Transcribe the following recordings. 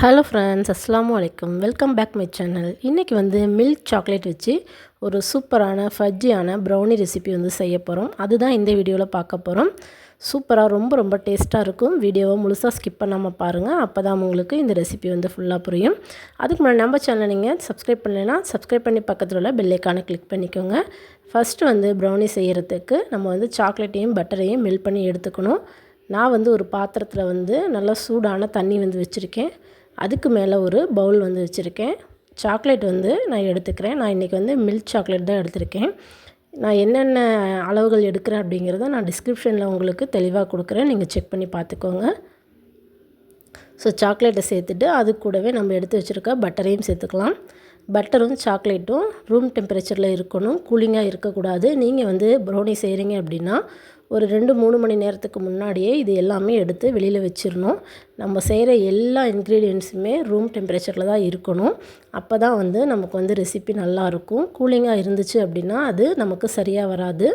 Hello friends, அஸ்ஸலாமு அலைக்கும். Welcome back my channel. இன்றைக்கி வந்து மில்க் சாக்லேட் வச்சு ஒரு சூப்பரான ஃபஜ்ஜியான ப்ரௌனி ரெசிபி வந்து செய்ய போகிறோம். அதுதான் இந்த வீடியோவில் பார்க்க போகிறோம். சூப்பராக ரொம்ப டேஸ்ட்டாக இருக்கும். வீடியோவை முழுசாக ஸ்கிப் பண்ணாமல் பாருங்கள். அப்போ தான் உங்களுக்கு இந்த ரெசிபி வந்து ஃபுல்லாக புரியும். அதுக்கு முன்னாடி நம்ம சேனலை நீங்கள் சப்ஸ்கிரைப் பண்ணலைன்னா சப்ஸ்கிரைப் பண்ணி பக்கத்தில் உள்ள பெல் ஐக்கானை கிளிக் பண்ணிக்கோங்க. ஃபஸ்ட்டு வந்து ப்ரௌனி செய்கிறதுக்கு நம்ம வந்து சாக்லேட்டையும் பட்டரையும் மெல்ட் பண்ணி எடுத்துக்கணும். நான் வந்து ஒரு பாத்திரத்தில் வந்து நல்லா சூடான தண்ணி வந்து வச்சுருக்கேன். அதுக்கு மேலே ஒரு பவுல் வந்து வச்சுருக்கேன். சாக்லேட் வந்து நான் எடுத்துக்கிறேன். நான் இன்றைக்கி வந்து மில்க் சாக்லேட் தான் எடுத்திருக்கேன். நான் என்னென்ன அளவுகள் எடுக்கிறேன் அப்படிங்கிறத நான் டிஸ்கிரிப்ஷனில் உங்களுக்கு தெளிவாக கொடுக்குறேன். நீங்கள் செக் பண்ணி பார்த்துக்கோங்க. ஸோ சாக்லேட்டை சேர்த்துட்டு அது கூடவே நம்ம எடுத்து வச்சுருக்க பட்டரையும் சேர்த்துக்கலாம். பட்டரும் சாக்லேட்டும் ரூம் டெம்பரேச்சரில் இருக்கணும், கூலிங்காக இருக்கக்கூடாது. நீங்கள் வந்து ப்ரௌனி செய்கிறீங்க அப்படின்னா ஒரு 2-3 மணி நேரத்துக்கு முன்னாடியே இது எல்லாமே எடுத்து வெளியில் வச்சிடணும். நம்ம செய்கிற எல்லா இன்க்ரீடியன்ஸுமே ரூம் டெம்பரேச்சரில் தான் இருக்கணும். அப்போ தான் வந்து நமக்கு வந்து ரெசிபி நல்லாயிருக்கும். கூலிங்காக இருந்துச்சு அப்படின்னா அது நமக்கு சரியாக வராது.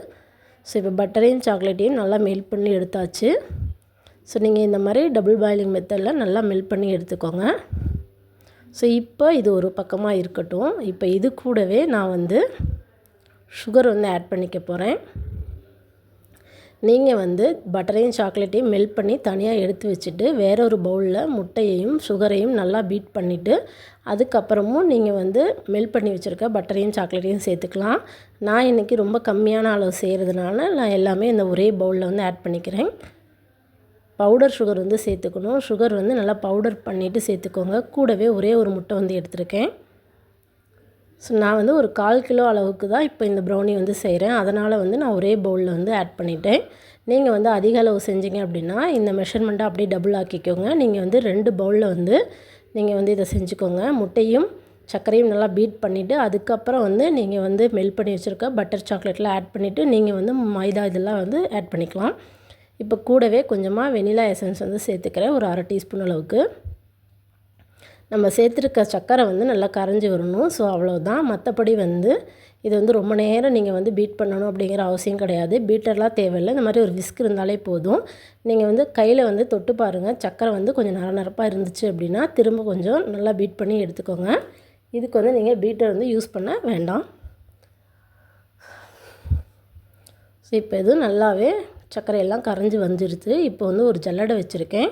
ஸோ இப்போ பட்டரையும் சாக்லேட்டையும் நல்லா மெல்ட் பண்ணி எடுத்தாச்சு. ஸோ நீங்கள் இந்த மாதிரி டபுள் பாயிலிங் மெத்தடில் நல்லா மெல்ட் பண்ணி எடுத்துக்கோங்க. ஸோ இப்போ இது ஒரு பக்கமாக இருக்கட்டும். இப்போ இது கூடவே நான் வந்து சுகர் வந்து ஆட் பண்ணிக்க போகிறேன். நீங்கள் வந்து பட்டரையும் சாக்லேட்டையும் மெல்ட் பண்ணி தனியாக எடுத்து வச்சுட்டு வேறொரு பவுலில் முட்டையையும் சுகரையும் நல்லா பீட் பண்ணிவிட்டு அதுக்கப்புறமும் நீங்கள் வந்து மெல்ட் பண்ணி வச்சுருக்க பட்டரையும் சாக்லேட்டையும் சேர்த்துக்கலாம். நான் இன்றைக்கி ரொம்ப கம்மியான அளவு செய்கிறதுனால நான் எல்லாமே இந்த ஒரே பவுலில் வந்து ஆட் பண்ணிக்கிறேன். பவுடர் சுகர் வந்து சேர்த்துக்கணும். சுகர் வந்து நல்லா பவுடர் பண்ணிவிட்டு சேர்த்துக்கோங்க. கூடவே ஒரே ஒரு முட்டை வந்து எடுத்திருக்கேன். ஸோ நான் வந்து ஒரு 1/4 கிலோ அளவுக்கு தான் இப்போ இந்த ப்ரௌனி வந்து செய்கிறேன். அதனால் வந்து நான் ஒரே பவுலில் வந்து ஆட் பண்ணிட்டேன். நீங்கள் வந்து அதிக அளவு செஞ்சீங்க அப்படின்னா இந்த மெஷர்மெண்ட்டை அப்படியே டபுள் ஆக்கிக்கோங்க. நீங்கள் வந்து 2 பவுலில் வந்து நீங்கள் வந்து இதை செஞ்சுக்கோங்க. முட்டையும் சர்க்கரையும் நல்லா பீட் பண்ணிவிட்டு அதுக்கப்புறம் வந்து நீங்கள் வந்து மெல்ட் பண்ணி வச்சுருக்க பட்டர் சாக்லேட்லாம் ஆட் பண்ணிவிட்டு நீங்கள் வந்து மைதா இதெல்லாம் வந்து ஆட் பண்ணிக்கலாம். இப்போ கூடவே கொஞ்சமாக வெனிலா எசன்ஸ் வந்து சேர்த்துக்கிறேன், ஒரு 1/2 டீஸ்பூன் அளவுக்கு. நம்ம சேர்த்துருக்க சர்க்கரை வந்து நல்லா கரைஞ்சி வரணும். ஸோ அவ்வளோதான். மற்றபடி வந்து இது வந்து ரொம்ப நேரம் நீங்கள் வந்து பீட் பண்ணணும் அப்படிங்கிற அவசியம் கிடையாது. பீட்டர்லாம் தேவையில்லை. இந்த மாதிரி ஒரு விஸ்க் இருந்தாலே போதும். நீங்கள் வந்து கையில் வந்து தொட்டு பாருங்கள். சர்க்கரை வந்து கொஞ்சம் நரநரப்பாக இருந்துச்சு அப்படின்னா திரும்ப கொஞ்சம் நல்லா பீட் பண்ணி எடுத்துக்கோங்க. இதுக்கு வந்து நீங்கள் பீட்டர் வந்து யூஸ் பண்ண வேண்டாம். ஸோ இப்போ இது நல்லாவே சர்க்கரையெல்லாம் கரைஞ்சி வந்துடுது. இப்போ வந்து ஒரு ஜல்லடை வச்சுருக்கேன்.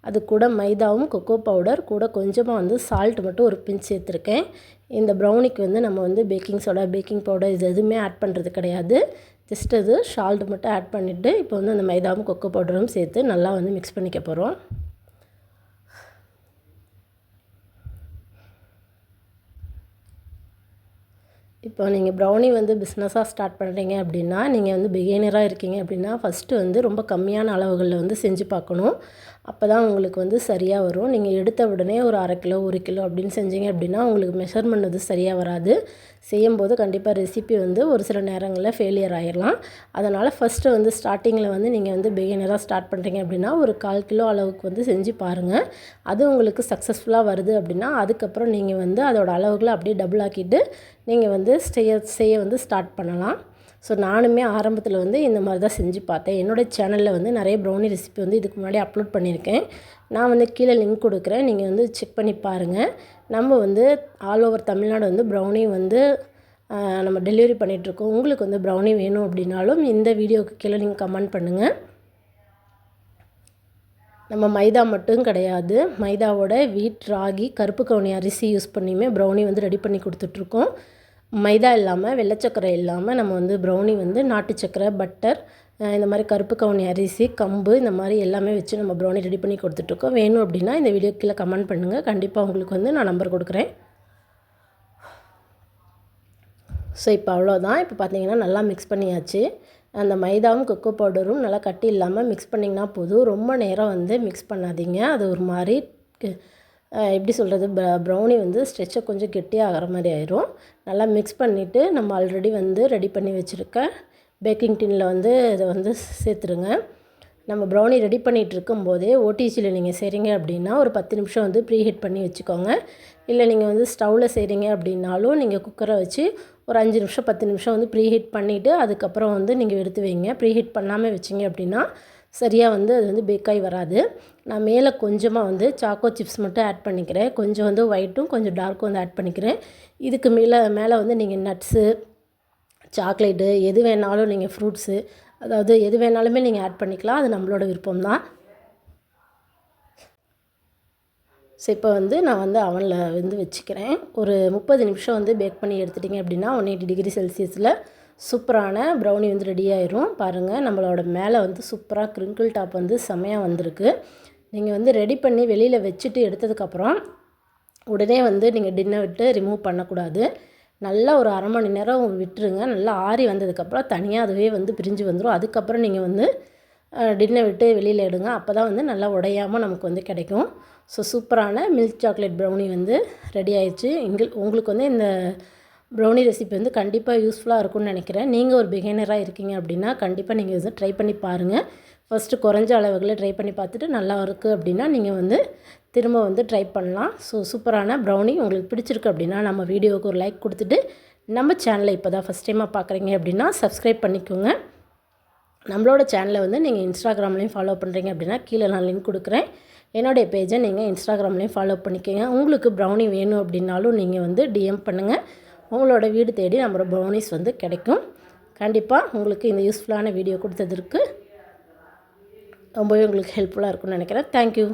அது கூட மைதாவும் கொக்கோ பவுடர் கூட கொஞ்சமாக வந்து சால்ட் மட்டும் ஒரு பிஞ்ச் சேர்த்துருக்கேன். இந்த ப்ரௌனிக்கு வந்து நம்ம வந்து பேக்கிங் சோடா, பேக்கிங் பவுடர் இது எதுவுமே ஆட் பண்ணுறது கிடையாது. ஜஸ்ட் அது சால்ட் மட்டும் ஆட் பண்ணிவிட்டு இப்போ வந்து அந்த மைதாவும் கொக்கோ பவுடரும் சேர்த்து நல்லா வந்து மிக்ஸ் பண்ணிக்க போகிறோம். இப்போ நீங்கள் ப்ரௌனி வந்து பிஸ்னஸாக ஸ்டார்ட் பண்ணுறீங்க அப்படின்னா, நீங்கள் வந்து பிகினராக இருக்கீங்க அப்படின்னா ஃபஸ்ட்டு வந்து ரொம்ப கம்மியான அளவுகளில் வந்து செஞ்சு பார்க்கணும். அப்போ தான் உங்களுக்கு வந்து சரியாக வரும். நீங்கள் எடுத்த உடனே ஒரு 1/2 கிலோ 1 கிலோ அப்படின்னு செஞ்சீங்க அப்படின்னா உங்களுக்கு மெஷர்மெண்ட் வந்து சரியாக வராது. செய்யும்போது கண்டிப்பாக ரெசிபி வந்து ஒரு சில நேரங்களில் ஃபெயிலியர் ஆகிடலாம். அதனால் ஃபஸ்ட்டு வந்து ஸ்டார்டிங்கில் வந்து நீங்கள் வந்து பிகினராக ஸ்டார்ட் பண்ணுறீங்க அப்படின்னா ஒரு 1/4 கிலோ அளவுக்கு வந்து செஞ்சு பாருங்கள். அது உங்களுக்கு சக்ஸஸ்ஃபுல்லாக வருது அப்படின்னா அதுக்கப்புறம் நீங்கள் வந்து அதோட அளவுகளை அப்படியே டபுள் ஆக்கிட்டு நீங்கள் வந்து செய்ய வந்து ஸ்டார்ட் பண்ணலாம். ஸோ நானுமே ஆரம்பத்தில் வந்து இந்த மாதிரி தான் செஞ்சு பார்த்தேன். என்னோடய சேனலில் வந்து நிறைய ப்ரௌனி ரெசிபி வந்து இதுக்கு முன்னாடி அப்லோட் பண்ணியிருக்கேன். நான் வந்து கீழே லிங்க் கொடுக்குறேன். நீங்கள் வந்து செக் பண்ணி பாருங்கள். நம்ம வந்து ஆல் ஓவர் தமிழ்நாடு வந்து ப்ரௌனி வந்து நம்ம டெலிவரி பண்ணிகிட்ருக்கோம். உங்களுக்கு வந்து ப்ரௌனி வேணும் அப்படின்னாலும் இந்த வீடியோவுக்கு கீழே நீங்கள் கமெண்ட் பண்ணுங்கள். நம்ம மைதா மட்டும் கிடையாது, மைதாவோட வீட், ராகி, கருப்பு கவுனி அரிசி யூஸ் பண்ணியுமே ப்ரௌனி வந்து ரெடி பண்ணி கொடுத்துட்ருக்கோம். மைதா இல்லாமல், வெள்ளைச்சக்கரை இல்லாமல் நம்ம வந்து ப்ரௌனி வந்து நாட்டு சக்கரை, பட்டர், இந்த மாதிரி கருப்பு கவுனி அரிசி, கம்பு இந்த மாதிரி எல்லாமே வச்சு நம்ம ப்ரௌனி ரெடி பண்ணி கொடுத்துட்ருக்கோம். வேணும் அப்படின்னா இந்த வீடியோ கீழே கமெண்ட் பண்ணுங்கள். கண்டிப்பாக உங்களுக்கு வந்து நான் நம்பர் கொடுக்குறேன். ஸோ இப்போ அவ்வளோதான். இப்போ பார்த்தீங்கன்னா நல்லா மிக்ஸ் பண்ணியாச்சு. அந்த மைதாவும் கொக்கோ பவுடரும் நல்லா கட்டி இல்லாமல் மிக்ஸ் பண்ணிங்கன்னா போதும். ரொம்ப நேரம் வந்து மிக்ஸ் பண்ணாதீங்க. அது ஒரு மாதிரி எப்படி சொல்கிறது, ப்ரௌனி வந்து ஸ்ட்ரெச்சை கொஞ்சம் கெட்டியாகிற மாதிரி ஆயிரும். நல்லா மிக்ஸ் பண்ணிவிட்டு நம்ம ஆல்ரெடி வந்து ரெடி பண்ணி வச்சுருக்க பேக்கிங் டின்னில் வந்து இதை வந்து சேர்த்துருங்க. நம்ம ப்ரௌனி ரெடி பண்ணிகிட்டு இருக்கும்போதே ஓடிஜியில் நீங்கள் செய்கிறீங்க அப்படின்னா ஒரு 10 நிமிஷம் வந்து ப்ரீ ஹீட் பண்ணி வச்சுக்கோங்க. இல்லை நீங்கள் வந்து ஸ்டவ்வில் செய்கிறீங்க அப்படின்னாலும் நீங்கள் குக்கரை வச்சு ஒரு 5 நிமிஷம் 10 நிமிஷம் வந்து ப்ரீ ஹீட் பண்ணிவிட்டு அதுக்கப்புறம் வந்து நீங்கள் எடுத்து வைங்க. ப்ரீ ஹீட் பண்ணாமல் வச்சிங்க அப்படின்னா சரியாக வந்து அது வந்து பேக்காகி வராது. நான் மேலே கொஞ்சமாக வந்து சாக்கோ சிப்ஸ் மட்டும் ஆட் பண்ணிக்கிறேன். கொஞ்சம் வந்து ஒயிட்டும் கொஞ்சம் டார்க்கும் வந்து ஆட் பண்ணிக்கிறேன். இதுக்கு மேலே வந்து நீங்கள் நட்ஸு, சாக்லேட்டு எது வேணாலும் நீங்கள் ஃப்ரூட்ஸு அதாவது எது வேணாலுமே நீங்கள் ஆட் பண்ணிக்கலாம். அது நம்மளோட விருப்பம் தான். ஸோ இப்போ வந்து நான் வந்து அவனில் வந்து வச்சுக்கிறேன். ஒரு 30 நிமிஷம் வந்து பேக் பண்ணி எடுத்துட்டிங்க அப்படின்னா 180 டிகிரி செல்சியஸில் சூப்பரான ப்ரௌனி வந்து ரெடி ஆயிரும். பாருங்கள், நம்மளோட மேலே வந்து சூப்பராக க்ரிங்கிள் டாப் வந்து செமையாக வந்திருக்கு. நீங்கள் வந்து ரெடி பண்ணி வெளியில் வச்சுட்டு எடுத்ததுக்கப்புறம் உடனே வந்து நீங்கள் டின்னை விட்டு ரிமூவ் பண்ணக்கூடாது. நல்லா ஒரு அரை மணி நேரம் விட்டுருங்க. நல்லா ஆறி வந்ததுக்கப்புறம் தனியாக அதுவே வந்து பிரிஞ்சு வந்துடும். அதுக்கப்புறம் நீங்கள் வந்து டின்னை விட்டு வெளியில் எடுங்க. அப்போ தான் வந்து நல்லா உடையாமல் நமக்கு வந்து கிடைக்கும். ஸோ சூப்பரான மில்க் சாக்லேட் ப்ரௌனி வந்து ரெடி ஆயிடுச்சு. உங்களுக்கு வந்து இந்த ப்ரௌனி ரெசிபி வந்து கண்டிப்பாக யூஸ்ஃபுல்லாக இருக்கும்னு நினைக்கிறேன். நீங்கள் ஒரு பிகினராக இருக்கீங்க அப்படின்னா கண்டிப்பாக நீங்கள் வந்து ட்ரை பண்ணி பாருங்கள். ஃபஸ்ட்டு குறைஞ்ச அளவுகளில் ட்ரை பண்ணி பார்த்துட்டு நல்லா இருக்குது அப்படின்னா நீங்கள் வந்து திரும்ப வந்து ட்ரை பண்ணலாம். ஸோ சூப்பரான ப்ரௌனி உங்களுக்கு பிடிச்சிருக்கு அப்படின்னா நம்ம வீடியோவுக்கு ஒரு லைக் கொடுத்துட்டு நம்ம சேனலை இப்போ தான் ஃபஸ்ட் டைமாக பார்க்குறீங்க அப்படின்னா சப்ஸ்கிரைப் பண்ணிக்கோங்க. நம்மளோட சேனலை வந்து நீங்கள் இன்ஸ்டாகிராம்லேயும் ஃபாலோ பண்ணுறீங்க அப்படின்னா கீழே நான் லிங்க் கொடுக்குறேன். என்னுடைய பேஜை நீங்கள் இன்ஸ்டாகிராம்லேயும் ஃபாலோ பண்ணிக்கோங்க. உங்களுக்கு ப்ரௌனி வேணும் அப்படின்னாலும் நீங்கள் வந்து டிஎம் பண்ணுங்கள். உங்களோட வீடு தேடி நம்மளோட ப்ரௌனிஸ் வந்து கிடைக்கும். கண்டிப்பாக உங்களுக்கு இந்த யூஸ்ஃபுல்லான வீடியோ கொடுத்ததற்கு ரொம்பவே உங்களுக்கு ஹெல்ப்ஃபுல்லாக இருக்கும்னு நினைக்கிறேன். தேங்க்யூ.